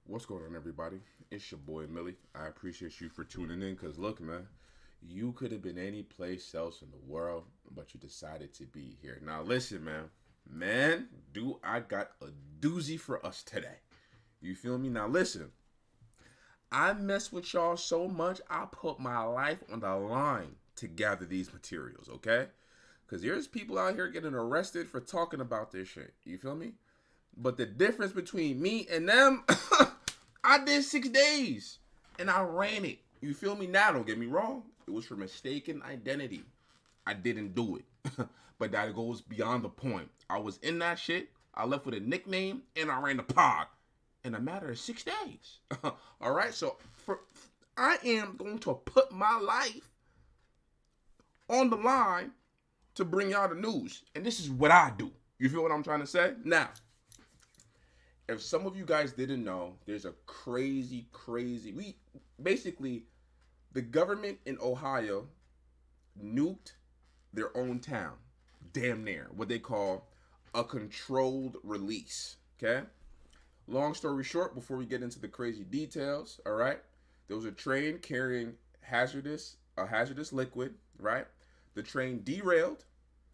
What's going on, everybody? It's your boy Millie. I appreciate you for tuning in because, look, man, you could have been any place else in the world, but you decided to be here. Now, listen, man, do I got a doozy for us today. You feel me? Now, listen, I mess with y'all so much, I put my life on the line to gather these materials, okay? Because there's people out here getting arrested for talking about this shit. You feel me? But the difference between me and them, I did 6 days and I ran it. You feel me? Now, don't get me wrong. It was for mistaken identity. I didn't do it. But that goes beyond the point. I was in that shit. I left with a nickname and I ran the pod in a matter of 6 days. All right. So I am going to put my life on the line to bring y'all the news. And this is what I do. You feel what I'm trying to say? Now, if some of you guys didn't know, there's a crazy, the government in Ohio nuked their own town, damn near, what they call a controlled release, okay? Long story short, before we get into the crazy details, all right, there was a train carrying hazardous liquid, right? The train derailed,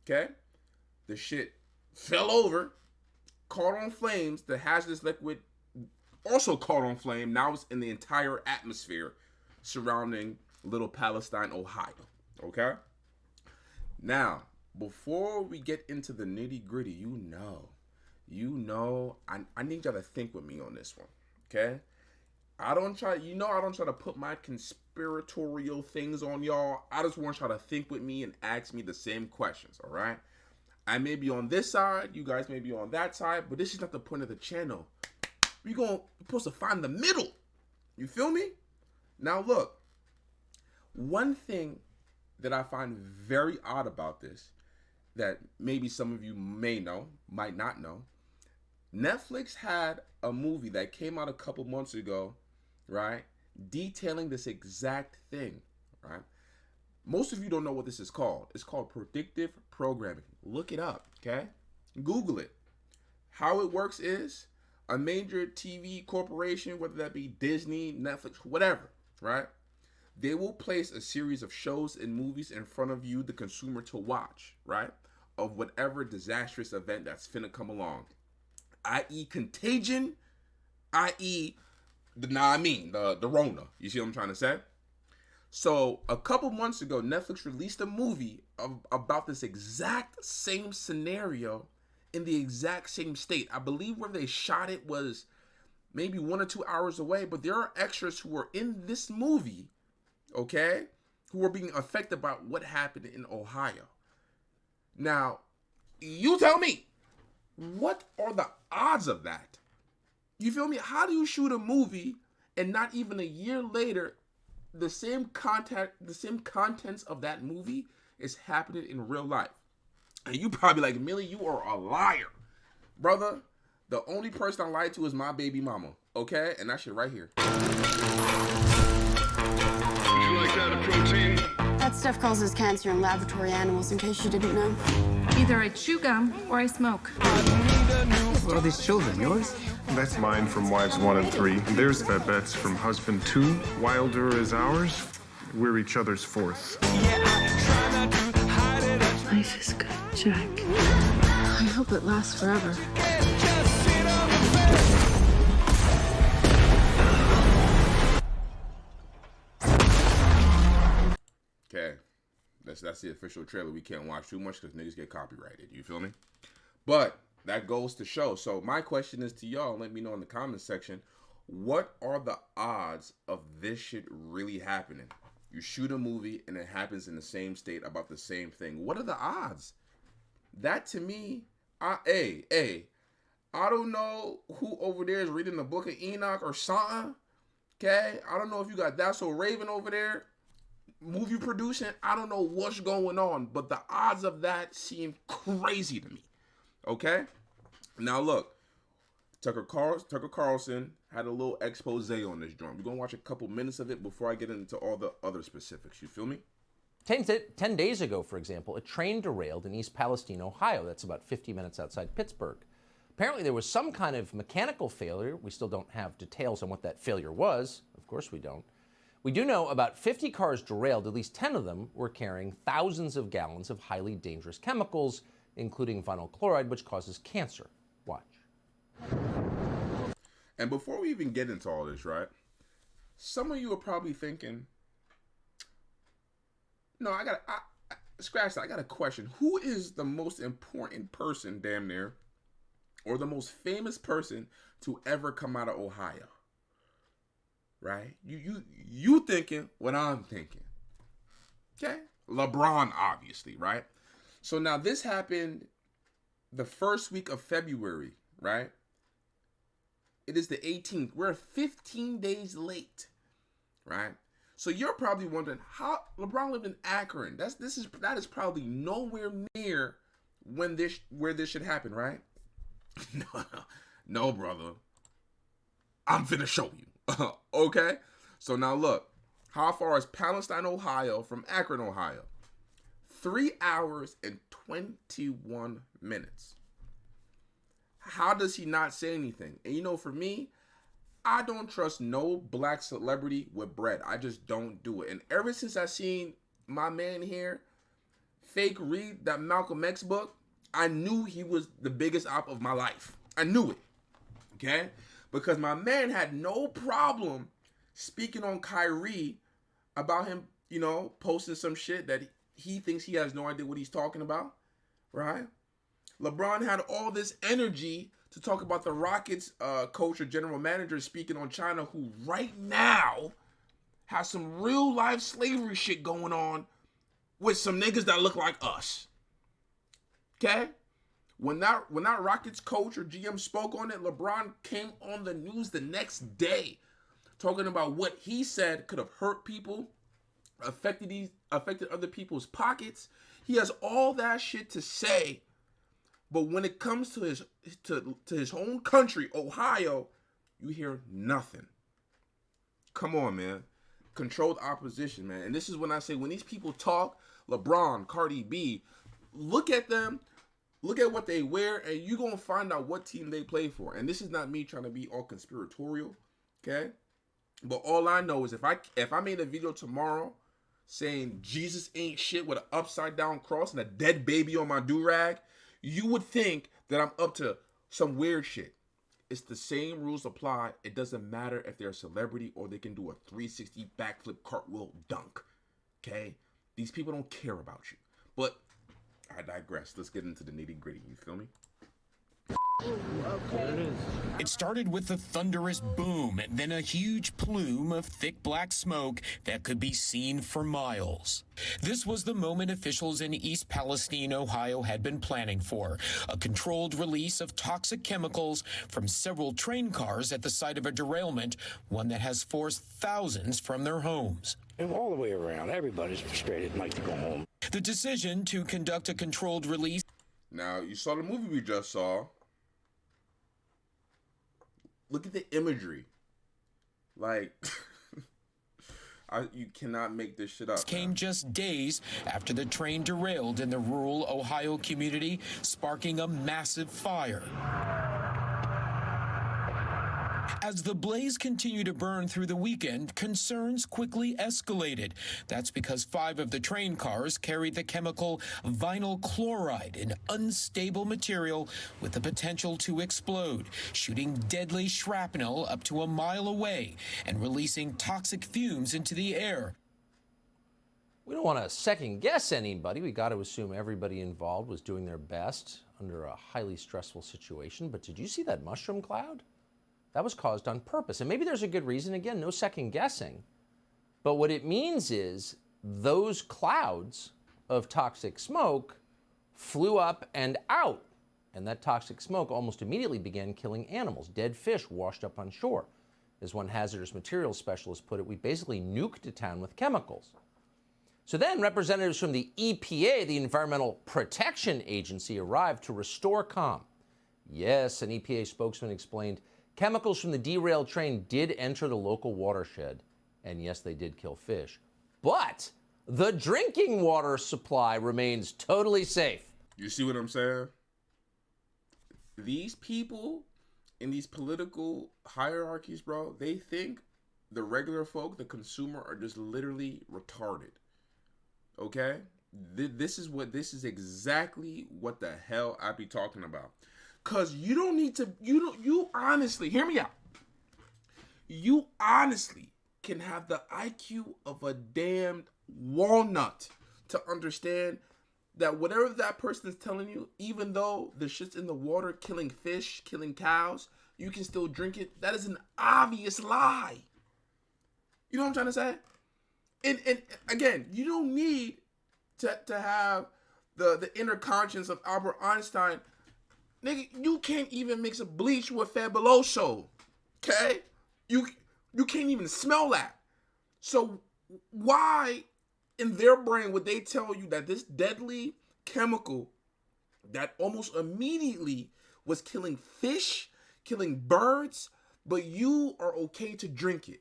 okay? The shit fell over, caught on flames. The hazardous liquid also caught on flame. Now it's in the entire atmosphere surrounding Little Palestine, Ohio. Okay? Now, before we get into the nitty gritty, I need y'all to think with me on this one. Okay? I don't try to put my conspiratorial things on y'all. I just want y'all to think with me and ask me the same questions, all right? I may be on this side, you guys may be on that side, but this is not the point of the channel. We're supposed to find the middle. You feel me? Now look, one thing that I find very odd about this, that maybe some of you may know, might not know, Netflix had a movie that came out a couple months ago, right, detailing this exact thing, right? Most of you don't know what this is called. It's called predictive programming. Look it up, okay? Google it. How it works is a major TV corporation, whether that be Disney, Netflix, whatever, right? They will place a series of shows and movies in front of you, the consumer, to watch, right? Of whatever disastrous event that's finna come along. I.e. contagion, i.e. the Rona. You see what I'm trying to say? So a couple months ago, Netflix released a movie about this exact same scenario in the exact same state. I believe where they shot it was maybe 1 or 2 hours away, but there are extras who were in this movie, okay, who were being affected by what happened in Ohio. Now, you tell me, what are the odds of that? You feel me? How do you shoot a movie and not even a year later the same contents of that movie is happening in real life? And you probably like, Millie, you are a liar. Brother, the only person I lied to is my baby mama, okay? And that shit right here. Would you like that, a protein? That stuff causes cancer in laboratory animals, in case you didn't know. Either I chew gum or I smoke. What are these children, yours? That's mine from wives 1 and 3. And there's Babette's from husband 2. Wilder is ours. We're each other's 4th. Life is good, Jack. I hope it lasts forever. Okay, that's the official trailer. We can't watch too much because niggas get copyrighted. You feel me? But that goes to show. So my question is to y'all. Let me know in the comments section. What are the odds of this shit really happening? You shoot a movie and it happens in the same state about the same thing. What are the odds? That to me, I don't know who over there is reading the book of Enoch or something. Okay, I don't know if you got That's So Raven over there, movie producing. I don't know what's going on, but the odds of that seem crazy to me. Okay, now look, Tucker Carlson had a little expose on this joint. We're gonna watch a couple minutes of it before I get into all the other specifics. You feel me? 10 days ago, for example, a train derailed in East Palestine, Ohio. That's about 50 minutes outside Pittsburgh. Apparently there was some kind of mechanical failure. We still don't have details on what that failure was. Of course we don't. We do know about 50 cars derailed. At least 10 of them were carrying thousands of gallons of highly dangerous chemicals, including vinyl chloride, which causes cancer. Watch. And before we even get into all this, right? Some of you are probably thinking, no, scratch that. I got a question. Who is the most important person, damn near, or the most famous person to ever come out of Ohio? Right? You thinking what I'm thinking. Okay? LeBron, obviously, right? So now this happened the first week of February, right? It is the 18th. We're 15 days late, right? So you're probably wondering how LeBron lived in Akron. That is probably nowhere near where this should happen, right? No, brother. I'm finna show you. Okay? So now look. How far is Palestine, Ohio from Akron, Ohio? 3 hours and 21 minutes. How does he not say anything? And you know, for me, I don't trust no black celebrity with bread. I just don't do it. And ever since I seen my man here fake read that Malcolm X book, I knew he was the biggest op of my life. I knew it. Okay? Because my man had no problem speaking on Kyrie about him, you know, posting some shit that he thinks he has no idea what he's talking about, right? LeBron had all this energy to talk about the Rockets coach or general manager speaking on China, who right now has some real life slavery shit going on with some niggas that look like us. Okay? When that Rockets coach or GM spoke on it, LeBron came on the news the next day talking about what he said could have hurt people, affected other people's pockets. He has all that shit to say, but when it comes to his own country, Ohio, you hear nothing. Come on, man. Controlled opposition, man. And this is when I say, when these people talk, LeBron, Cardi B, look at them. Look at what they wear, and you're going to find out what team they play for. And this is not me trying to be all conspiratorial, okay? But all I know is if I made a video tomorrow saying Jesus ain't shit with an upside down cross and a dead baby on my do-rag, you would think that I'm up to some weird shit. It's the same rules apply. It doesn't matter if they're a celebrity or they can do a 360 backflip cartwheel dunk, okay? These people don't care about you. But I digress. Let's get into the nitty gritty. You feel me? It started with a thunderous boom, and then a huge plume of thick black smoke that could be seen for miles. This was the moment officials in East Palestine, Ohio had been planning for, a controlled release of toxic chemicals from several train cars at the site of a derailment, one that has forced thousands from their homes. And all the way around, everybody's frustrated and like to go home. The decision to conduct a controlled release. Now, you saw the movie we just saw. Look at the imagery. Like, you cannot make this shit up. Came just days after the train derailed in the rural Ohio community, sparking a massive fire. As the blaze continued to burn through the weekend, concerns quickly escalated. That's because 5 of the train cars carried the chemical vinyl chloride, an unstable material with the potential to explode, shooting deadly shrapnel up to a mile away and releasing toxic fumes into the air. We don't want to second guess anybody. We got to assume everybody involved was doing their best under a highly stressful situation. But did you see that mushroom cloud? That was caused on purpose. And maybe there's a good reason. Again, no second guessing. But what it means is those clouds of toxic smoke flew up and out. And that toxic smoke almost immediately began killing animals. Dead fish washed up on shore. As one hazardous materials specialist put it, we basically nuked a town with chemicals. So then representatives from the EPA, the Environmental Protection Agency, arrived to restore calm. Yes, an EPA spokesman explained, chemicals from the derailed train did enter the local watershed, and yes, they did kill fish. But the drinking water supply remains totally safe. You see what I'm saying? these people in these political hierarchies, bro, they think the regular folk, the consumer, are just literally retarded. Okay? This is exactly what the hell I be talking about. Cause you don't need to, you honestly, hear me out. You honestly can have the IQ of a damned walnut to understand that whatever that person is telling you, even though the shit's in the water killing fish, killing cows, you can still drink it. That is an obvious lie. You know what I'm trying to say? And again, you don't need to have the inner conscience of Albert Einstein. Nigga, you can't even mix a bleach with Fabuloso. Okay? You can't even smell that. So why in their brain would they tell you that this deadly chemical that almost immediately was killing fish, killing birds, but you are okay to drink it?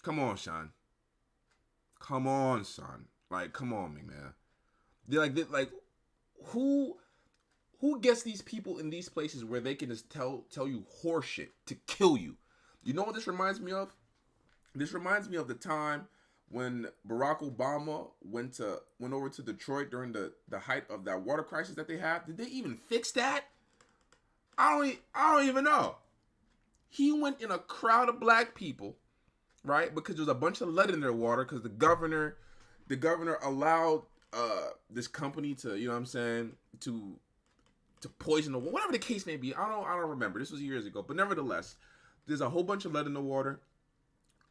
Come on, Sean. Come on, son. Like, come on, me, man. They're like, who gets these people in these places where they can just tell you horseshit to kill you? You know what this reminds me of? This reminds me of the time when Barack Obama went over to Detroit during the height of that water crisis that they have. Did they even fix that? I don't even know. He went in a crowd of black people, right? Because there was a bunch of lead in their water because the governor allowed this company to, you know what I'm saying, to poison the water, whatever the case may be. I don't remember. This was years ago, but nevertheless, there's a whole bunch of lead in the water.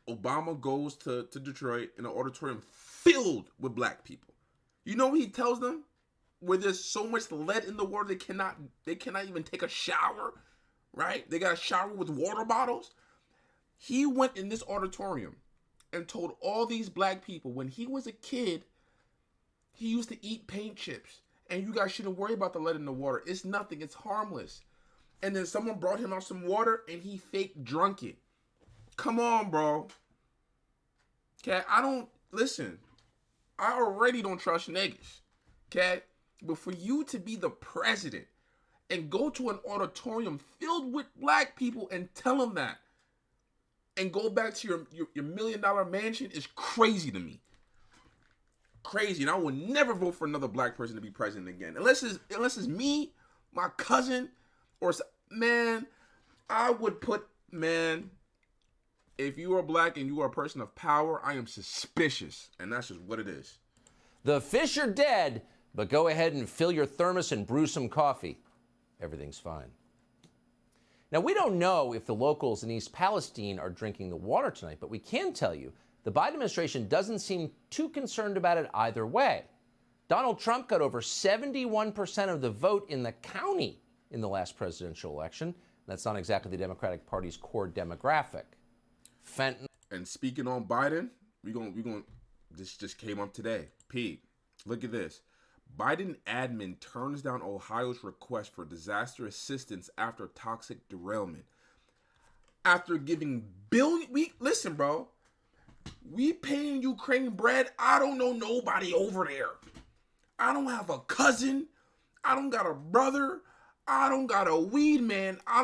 Obama goes to Detroit in an auditorium filled with black people. You know what he tells them? Where there's so much lead in the water, they cannot even take a shower, right? They got to shower with water bottles. He went in this auditorium and told all these black people when he was a kid, he used to eat paint chips. And you guys shouldn't worry about the lead in the water. It's nothing. It's harmless. And then someone brought him out some water and he fake drunk it. Come on, bro. Okay, listen, I already don't trust niggas. Okay? But for you to be the president and go to an auditorium filled with black people and tell them that and go back to your $1 million mansion is crazy to me. Crazy. And I will never vote for another black person to be president again. Unless it's me, my cousin, or, man, I would put, man, if you are black and you are a person of power, I am suspicious. And that's just what it is. The fish are dead, but go ahead and fill your thermos and brew some coffee. Everything's fine. Now, we don't know if the locals in East Palestine are drinking the water tonight, but we can tell you the Biden administration doesn't seem too concerned about it either way. Donald Trump got over 71% of the vote in the county in the last presidential election. That's not exactly the Democratic Party's core demographic. Fenton. And speaking on Biden, this just came up today. Pete, look at this. Biden admin turns down Ohio's request for disaster assistance after toxic derailment. After giving listen, bro, we paying Ukraine bread. I don't know nobody over there. I don't have a cousin. I don't got a brother. I don't got a weed man. I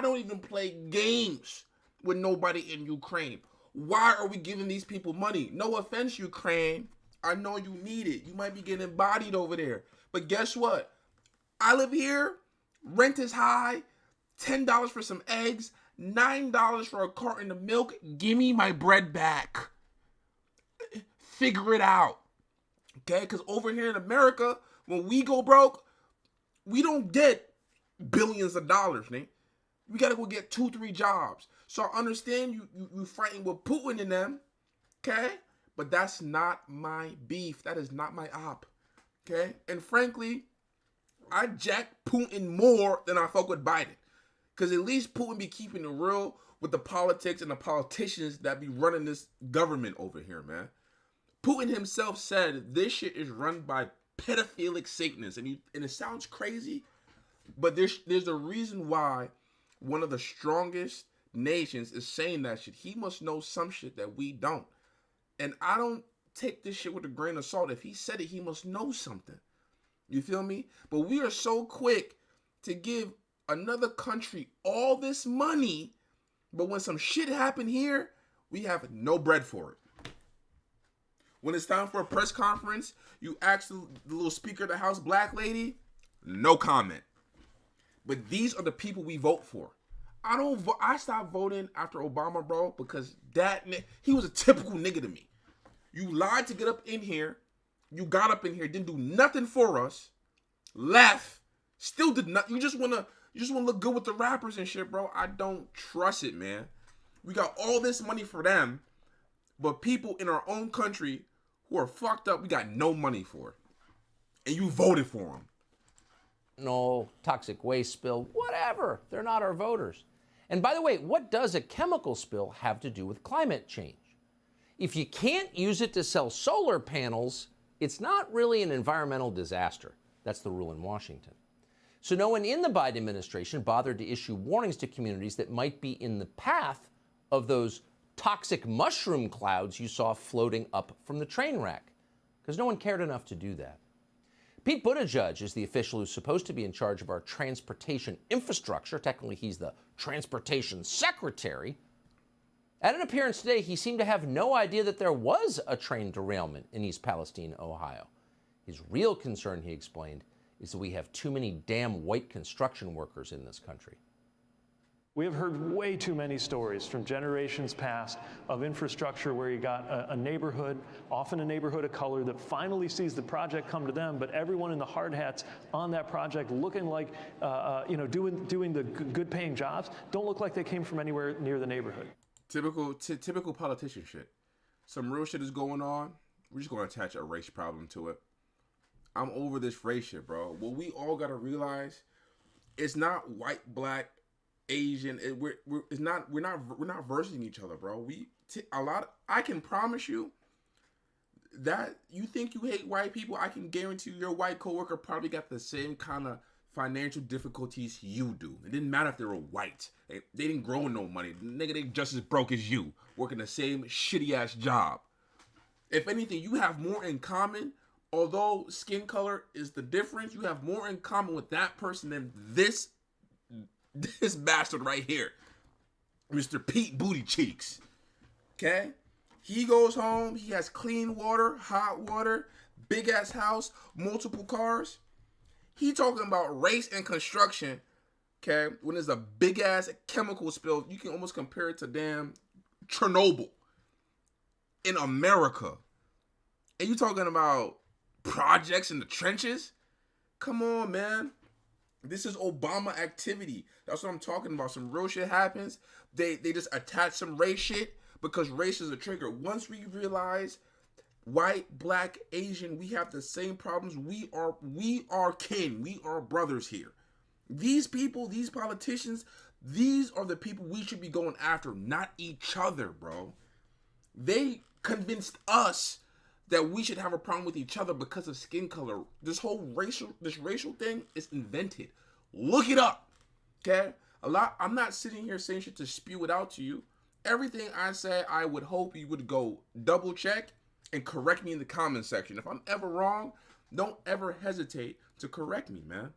don't even play games with nobody in Ukraine. Why are we giving these people money? No offense, Ukraine. I know you need it. You might be getting bodied over there. But guess what? I live here. Rent is high. $10 for some eggs. $9 for a carton of milk. Give me my bread back. Figure it out. Okay? Because over here in America, when we go broke, we don't get billions of dollars, Nate. We got to go get 2-3 jobs. So I understand you fighting with Putin and them. Okay? But that's not my beef. That is not my op. Okay? And frankly, I jack Putin more than I fuck with Biden. Because at least Putin be keeping it real with the politics and the politicians that be running this government over here, man. Putin himself said this shit is run by pedophilic Satanists. And it sounds crazy, but there's a reason why one of the strongest nations is saying that shit. He must know some shit that we don't. And I don't take this shit with a grain of salt. If he said it, he must know something. You feel me? But we are so quick to give another country all this money, but when some shit happen here, we have no bread for it. When it's time for a press conference, you ask the little speaker of the house, black lady, no comment. But these are the people we vote for. I stopped voting after Obama, bro, because he was a typical nigga to me. You lied to get up in here. You got up in here, didn't do nothing for us. Left, still did not. You just wanna look good with the rappers and shit, bro. I don't trust it, man. We got all this money for them, but people in our own country who are fucked up, we got no money for. And you voted for them. No toxic waste spill, whatever. They're not our voters. And by the way, what does a chemical spill have to do with climate change? If you can't use it to sell solar panels, it's not really an environmental disaster. That's the rule in Washington. So no one in the Biden administration bothered to issue warnings to communities that might be in the path of those toxic mushroom clouds you saw floating up from the train wreck, because no one cared enough to do that. Pete Buttigieg is the official who's supposed to be in charge of our transportation infrastructure. Technically, he's the transportation secretary. At an appearance today, he seemed to have no idea that there was a train derailment in East Palestine, Ohio. His real concern, he explained, is that we have too many damn white construction workers in this country. We have heard way too many stories from generations past of infrastructure where you got a neighborhood, often a neighborhood of color, that finally sees the project come to them, but everyone in the hard hats on that project looking like, doing the good-paying jobs, don't look like they came from anywhere near the neighborhood. Typical politician shit. Some real shit is going on. We're just going to attach a race problem to it. I'm over this race shit, bro. What we all got to realize, it's not white, black, Asian. We're not versing each other, bro. I can promise you that you think you hate white people. I can guarantee you your white coworker probably got the same kind of financial difficulties you do. It didn't matter if they were white. They didn't grow with no money. Nigga, they just as broke as you, working the same shitty ass job. If anything, you have more in common. Although skin color is the difference, you have more in common with that person than this bastard right here, Mr. Pete Booty Cheeks. Okay? He goes home, he has clean water, hot water, big ass house, multiple cars. He talking about race and construction, okay? When there's a big ass chemical spill, you can almost compare it to damn Chernobyl in America. And you talking about projects in the trenches? Come on, man. This is Obama activity. That's what I'm talking about. Some real shit happens. They just attach some race shit because race is a trigger. Once we realize white, black, Asian, we have the same problems. We are kin. We are brothers here. These people, these politicians, these are the people we should be going after, not each other, bro. They convinced us that we should have a problem with each other because of skin color. This racial thing is invented. Look it up, okay? I'm not sitting here saying shit to spew it out to you. Everything I say, I would hope you would go double check and correct me in the comment section. If I'm ever wrong, don't ever hesitate to correct me, man.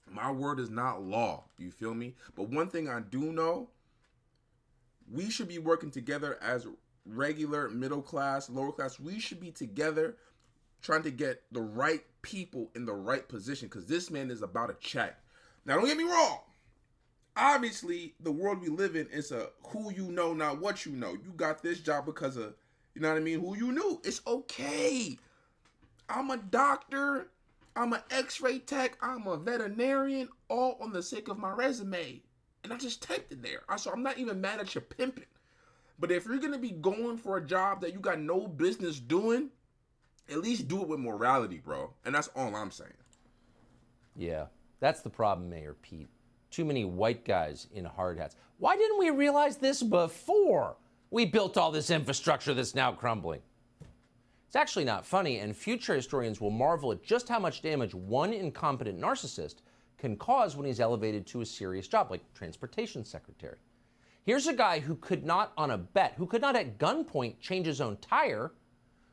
My word is not law, you feel me? But one thing I do know, we should be working together as regular, middle class, lower class. We should be together trying to get the right people in the right position, because this man is about a check. Now, don't get me wrong. Obviously, the world we live in is a who you know, not what you know. You got this job because of, you know what I mean, who you knew. It's okay. I'm a doctor. I'm an x-ray tech. I'm a veterinarian, all on the sake of my resume. And I just typed it there. So I'm not even mad at your pimping. But if you're going to be going for a job that you got no business doing, at least do it with morality, bro. And that's all I'm saying. Yeah, that's the problem, Mayor Pete. Too many white guys in hard hats. Why didn't we realize this before we built all this infrastructure that's now crumbling? It's actually not funny, and future historians will marvel at just how much damage one incompetent narcissist can cause when he's elevated to a serious job, like transportation secretary. Here's a guy who could not, on a bet, who could not at gunpoint change his own tire,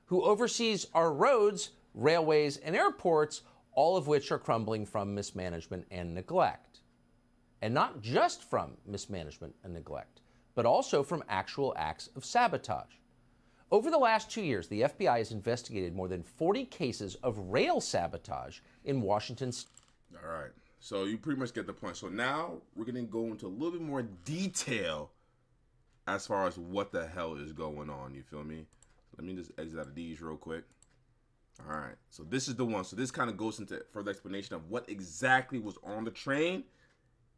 who oversees our roads, railways, and airports, all of which are crumbling from mismanagement and neglect. And not just from mismanagement and neglect, but also from actual acts of sabotage. Over the last 2 years, the FBI has investigated more than 40 cases of rail sabotage in Washington State. All right. So you pretty much get the point. So now we're going to go into a little bit more detail as far as what the hell is going on. You feel me? Let me just exit out of these real quick. All right. So this is the one. So this kind of goes into further explanation of what exactly was on the train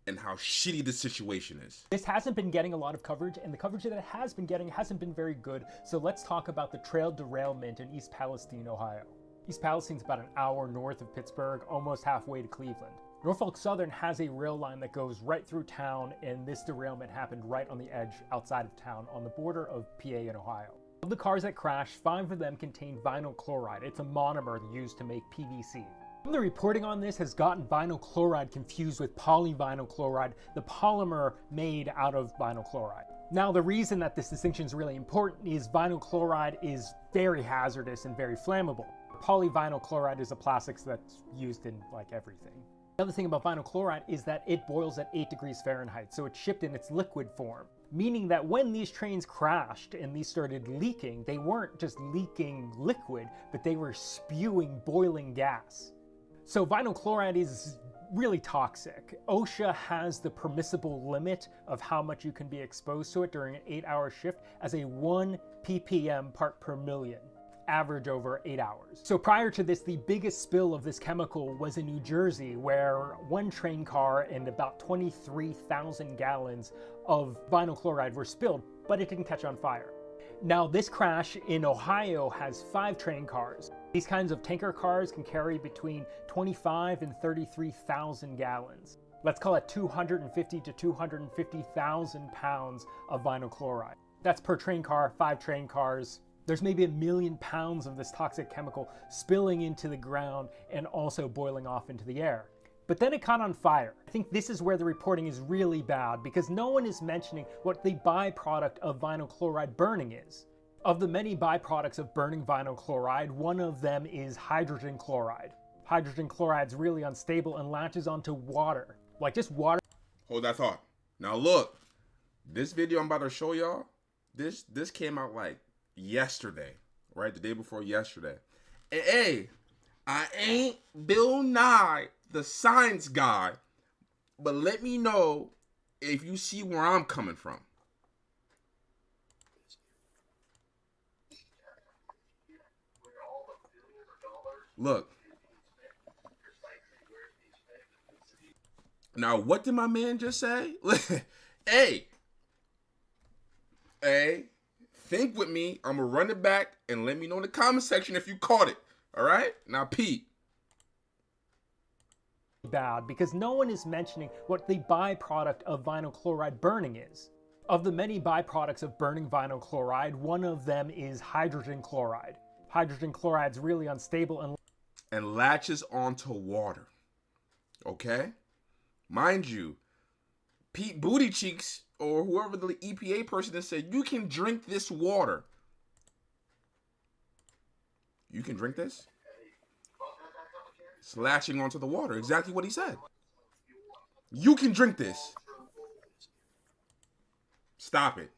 and how shitty the situation is. This hasn't been getting a lot of coverage, and the coverage that it has been getting hasn't been very good. So let's talk about the trail derailment in East Palestine, Ohio. East Palestine's about an hour north of Pittsburgh, almost halfway to Cleveland. Norfolk Southern has a rail line that goes right through town, and this derailment happened right on the edge outside of town on the border of PA and Ohio. Of the cars that crashed, 5 of them contained vinyl chloride. It's a monomer used to make PVC. The reporting on this has gotten vinyl chloride confused with polyvinyl chloride, the polymer made out of vinyl chloride. Now, the reason that this distinction is really important is vinyl chloride is very hazardous and very flammable. Polyvinyl chloride is a plastic that's used in like everything. The other thing about vinyl chloride is that it boils at 8 degrees Fahrenheit, so it's shipped in its liquid form. Meaning that when these trains crashed and these started leaking, they weren't just leaking liquid, but they were spewing boiling gas. So vinyl chloride is really toxic. OSHA has the permissible limit of how much you can be exposed to it during an 8-hour shift as a 1 ppm part per million, average over 8 hours. So prior to this, the biggest spill of this chemical was in New Jersey, where 1 train car and about 23,000 gallons of vinyl chloride were spilled, but it didn't catch on fire. Now, this crash in Ohio has 5 train cars. These kinds of tanker cars can carry between 25 and 33,000 gallons. Let's call it 250 to 250,000 pounds of vinyl chloride. That's per train car, 5 train cars. There's maybe 1 million pounds of this toxic chemical spilling into the ground and also boiling off into the air. But then it caught on fire. I think this is where the reporting is really bad, because no one is mentioning what the byproduct of vinyl chloride burning is. Of the many byproducts of burning vinyl chloride, one of them is hydrogen chloride. Hydrogen chloride is really unstable and latches onto water. Like just water. Hold that thought. Now look, this video I'm about to show y'all, this came out like yesterday, right? The day before yesterday. And hey, I ain't Bill Nye, the science guy, but let me know if you see where I'm coming from. Look. Now, what did my man just say? Hey, think with me. I'm going to run it back and let me know in the comment section if you caught it. All right? Now, Pete. Bad, because no one is mentioning what the byproduct of vinyl chloride burning is. Of the many byproducts of burning vinyl chloride, one of them is hydrogen chloride. Hydrogen chloride is really unstable and latches onto water. Okay? Mind you, Pete Booty Cheeks or whoever the EPA person that said, you can drink this water. You can drink this? It's latching onto the water. Exactly what he said. You can drink this. Stop it.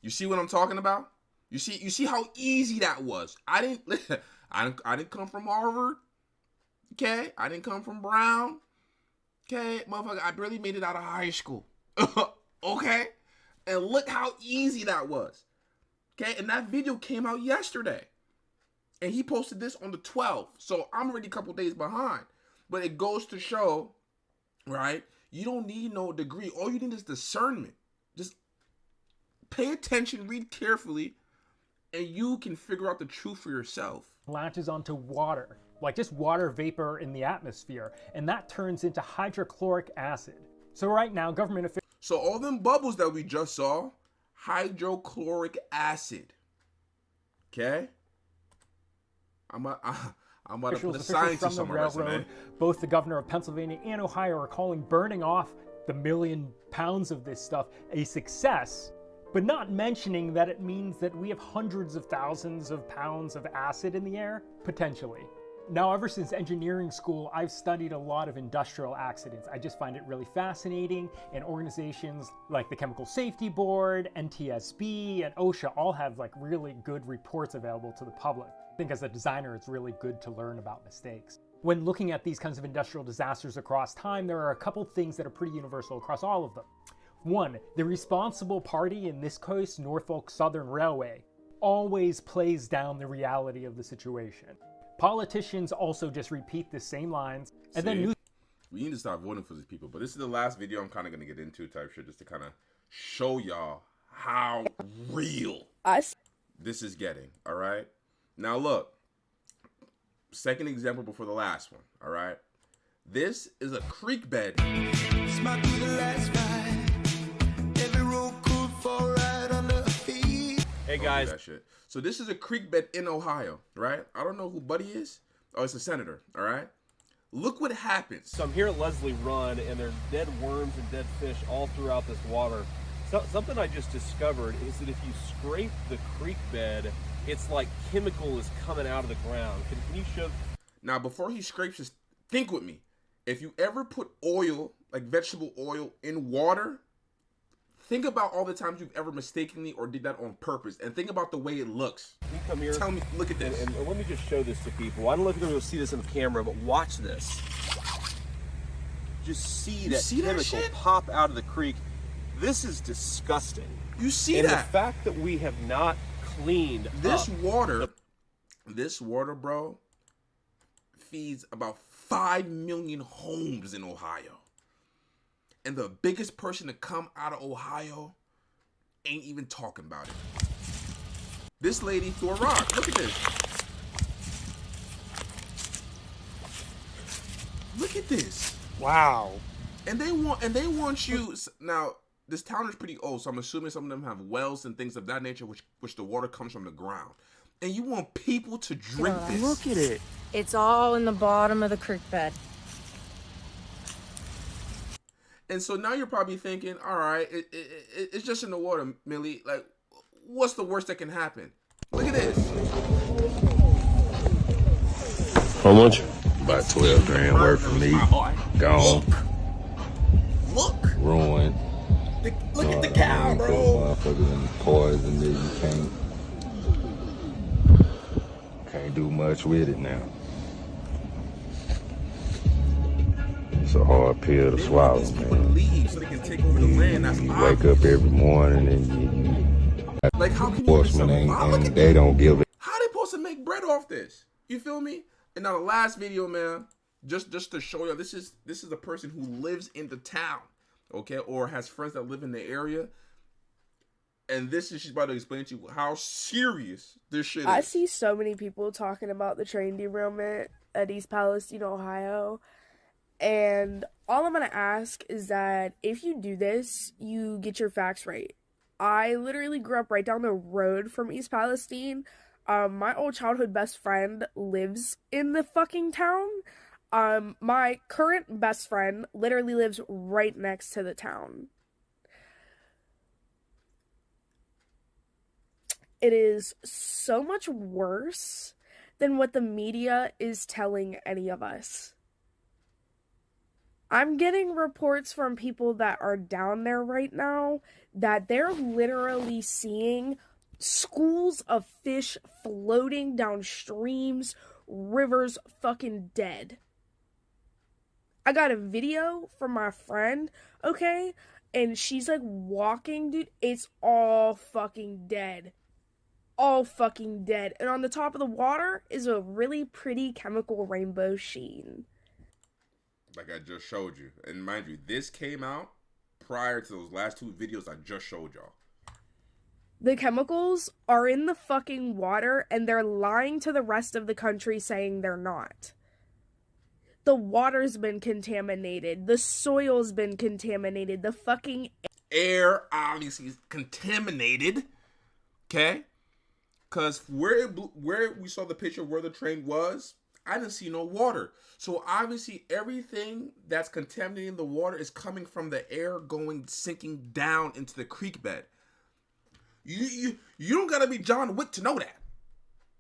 You see what I'm talking about? You see how easy that was. I didn't come from Harvard. Okay? I didn't come from Brown. Okay, motherfucker, I barely made it out of high school. Okay? And look how easy that was. Okay? And that video came out yesterday. And he posted this on the 12th. So I'm already a couple days behind. But it goes to show, right? You don't need no degree. All you need is discernment. Just pay attention, read carefully, and you can figure out the truth for yourself. Latches onto water, like just water vapor in the atmosphere, and that turns into hydrochloric acid. So right now, government officials... So all them bubbles that we just saw, hydrochloric acid. Okay? I'm about to put a scientist on my resume. Both the governor of Pennsylvania and Ohio are calling burning off the 1 million pounds of this stuff a success, but not mentioning that it means that we have hundreds of thousands of pounds of acid in the air, potentially. Now, ever since engineering school, I've studied a lot of industrial accidents. I just find it really fascinating, and organizations like the Chemical Safety Board, NTSB, and OSHA all have like really good reports available to the public. I think as a designer, it's really good to learn about mistakes. When looking at these kinds of industrial disasters across time, there are a couple things that are pretty universal across all of them. One, the responsible party, in this case, Norfolk Southern Railway, always plays down the reality of the situation. Politicians also just repeat the same lines, and then we need to start voting for these people. But this is the last video I'm kind of going to get into type shit, just to kind of show y'all how real this is getting. All right. Now look, second example before the last one. All right. This is a creek bed. This might be the last ride. Every road could fall right under feet. Hey guys. That shit. So this is a creek bed in Ohio, right? I don't know who Buddy is. Oh, it's a senator, all right? Look what happens. So I'm here at Leslie Run, and there's dead worms and dead fish all throughout this water. So, something I just discovered is that if you scrape the creek bed, it's like chemical is coming out of the ground. Can you show? Now, before he scrapes this, think with me. If you ever put oil, like vegetable oil, in water, think about all the times you've ever mistakenly or did that on purpose, and think about the way it looks. Can you come here? Tell me, look at this. And let me just show this to people. I don't know if you're going to see this in the camera, but watch this. Just see that chemical pop out of the creek. This is disgusting. You see and that? And the fact that we have not cleaned this water, bro, feeds about 5 million homes in Ohio. And the biggest person to come out of Ohio ain't even talking about it. This lady threw a rock. Look at this. Look at this. Wow. And they want you now. This town is pretty old, so I'm assuming some of them have wells and things of that nature, which the water comes from the ground. And you want people to drink this. Look at it. It's all in the bottom of the creek bed. And so now you're probably thinking, all right, it's just in the water, Millie. Like, what's the worst that can happen? Look at this. How much? About 12 grand worth of meat. Gone. Look. Ruined. Look at the cow, bro. Motherfuckers poison that you can't do much with it now. It's a hard pill to swallow, man. So they can take over the land. That's you wake up every morning and you like, how can you and they don't give it. How they supposed to make bread off this? You feel me? And now the last video, man, just to show you, this is a person who lives in the town, okay, or has friends that live in the area. And she's about to explain to you how serious this shit is. I see so many people talking about the train derailment at East Palestine, Ohio. And all I'm going to ask is that if you do this, you get your facts right. I literally grew up right down the road from East Palestine. My old childhood best friend lives in the fucking town. My current best friend literally lives right next to the town. It is so much worse than what the media is telling any of us. I'm getting reports from people that are down there right now that they're literally seeing schools of fish floating down streams, rivers, fucking dead. I got a video from my friend, okay? And she's like walking, dude. It's all fucking dead. All fucking dead. And on the top of the water is a really pretty chemical rainbow sheen. Like I just showed you. And mind you, this came out prior to those last two videos I just showed y'all. The chemicals are in the fucking water and they're lying to the rest of the country saying they're not. The water's been contaminated. The soil's been contaminated. The fucking air obviously is contaminated. Okay? Because where we saw the picture where the train was, I didn't see no water. So obviously everything that's contaminating the water is coming from the air sinking down into the creek bed. You don't gotta be John Wick to know that.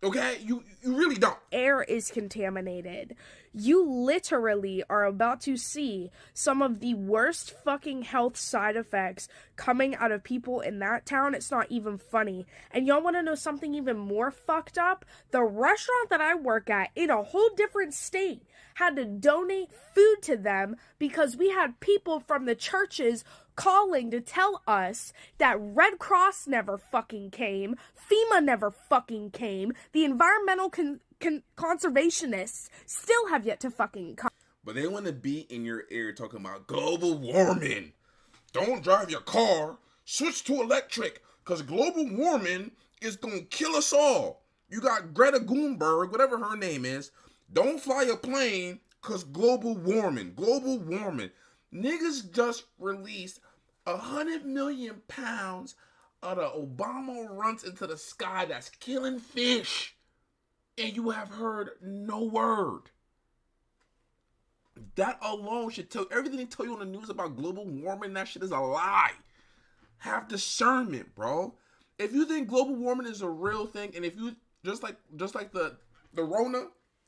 Okay? You really don't. Air is contaminated. You literally are about to see some of the worst fucking health side effects coming out of people in that town. It's not even funny. And y'all want to know something even more fucked up? The restaurant that I work at in a whole different state had to donate food to them because we had people from the churches calling to tell us that Red Cross never fucking came, FEMA never fucking came, the environmental conservationists still have yet to fucking come. But they want to be in your ear talking about global warming. Don't drive your car, switch to electric, because global warming is going to kill us all. You got Greta Thunberg, whatever her name is, don't fly a plane because global warming. Global warming. Niggas just released 100 million pounds of the Obama runs into the sky that's killing fish. And you have heard no word. That alone should tell everything they tell you on the news about global warming. That shit is a lie. Have discernment, bro. If you think global warming is a real thing, and if you just like the Rona,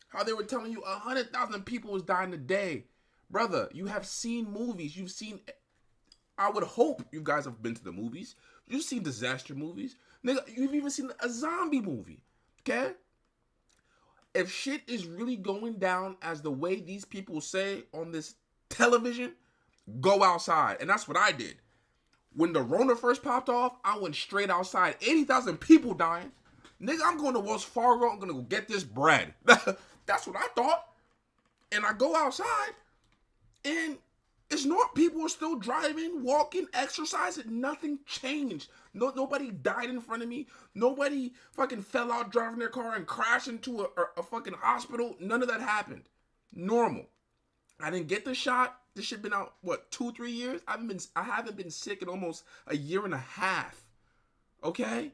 how they were telling you 100,000 people was dying a day, brother. You have seen movies. You've seen. I would hope you guys have been to the movies. You've seen disaster movies, nigga. You've even seen a zombie movie. Okay. If shit is really going down as the way these people say on this television, go outside. And that's what I did. When the Rona first popped off, I went straight outside. 80,000 people dying. Nigga, I'm going to Wells Fargo. I'm going to go get this bread. That's what I thought. And I go outside, and it's not, people are still driving, walking, exercising. Nothing changed. Nobody died in front of me. Nobody fucking fell out driving their car and crashed into a fucking hospital. None of that happened. Normal. I didn't get the shot. This shit been out, what, 2-3 years? I haven't been sick in almost a year and a half. Okay?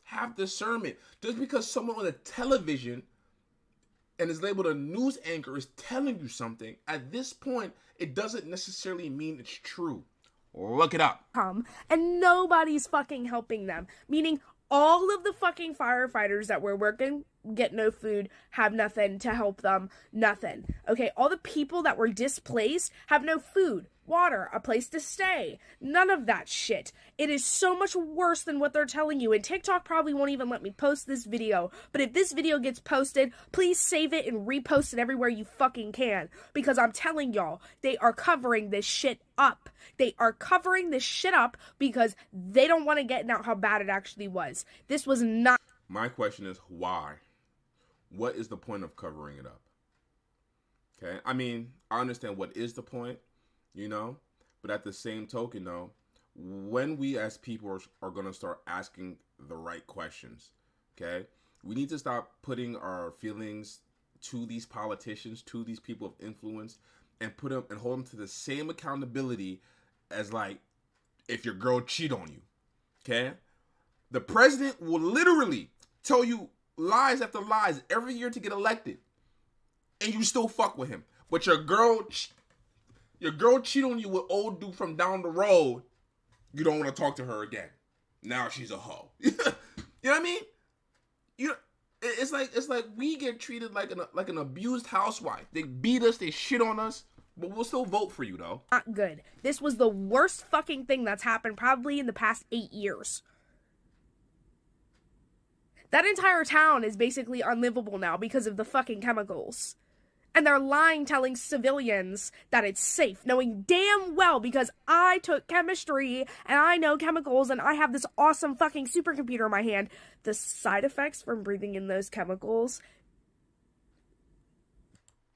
Have discernment. Just because someone on the television and is labeled a news anchor is telling you something, at this point, it doesn't necessarily mean it's true. Look it up. And nobody's fucking helping them. Meaning all of the fucking firefighters that were working get no food, have nothing to help them, nothing. Okay, all the people that were displaced have no food, water, a place to stay. None of that shit. It is so much worse than what they're telling you. And TikTok probably won't even let me post this video. But if this video gets posted, please save it and repost it everywhere you fucking can. Because I'm telling y'all, they are covering this shit up. They are covering this shit up because they don't want to get out how bad it actually was. This was not... My question is, why? What is the point of covering it up? Okay, I mean, I understand what is the point, you know, but at the same token, though, when we as people are going to start asking the right questions, okay, we need to stop putting our feelings to these politicians, to these people of influence, and put them and hold them to the same accountability as, like, if your girl cheat on you, okay? The president will literally tell you lies after lies every year to get elected, and you still fuck with him. But your girl cheat on you with old dude from down the road. You don't want to talk to her again. Now she's a hoe. You know what I mean? It's like we get treated like an abused housewife. They beat us, they shit on us, but we'll still vote for you though. Not good. This was the worst fucking thing that's happened probably in the past 8 years. That entire town is basically unlivable now because of the fucking chemicals. And they're lying, telling civilians that it's safe, knowing damn well, because I took chemistry and I know chemicals and I have this awesome fucking supercomputer in my hand. The side effects from breathing in those chemicals.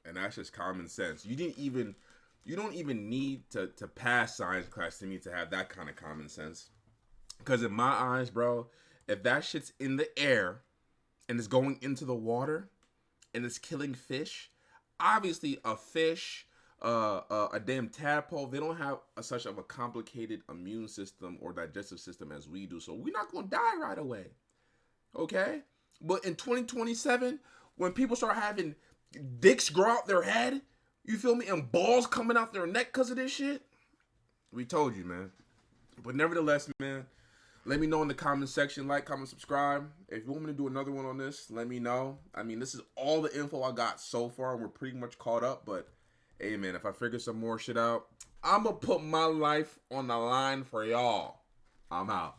And that's just common sense. You don't even need to pass science class to me to have that kind of common sense. Because in my eyes, bro, if that shit's in the air and it's going into the water and it's killing fish, obviously a fish, a damn tadpole, they don't have such of a complicated immune system or digestive system as we do. So we're not going to die right away. Okay? But in 2027, when people start having dicks grow out their head, you feel me, and balls coming out their neck because of this shit, we told you, man. But nevertheless, man, Let me know in the comment section. Like, comment, subscribe. If you want me to do another one on this, let me know. I mean, this is all the info I got so far, and we're pretty much caught up. But, hey, man, if I figure some more shit out, I'm going to put my life on the line for y'all. I'm out.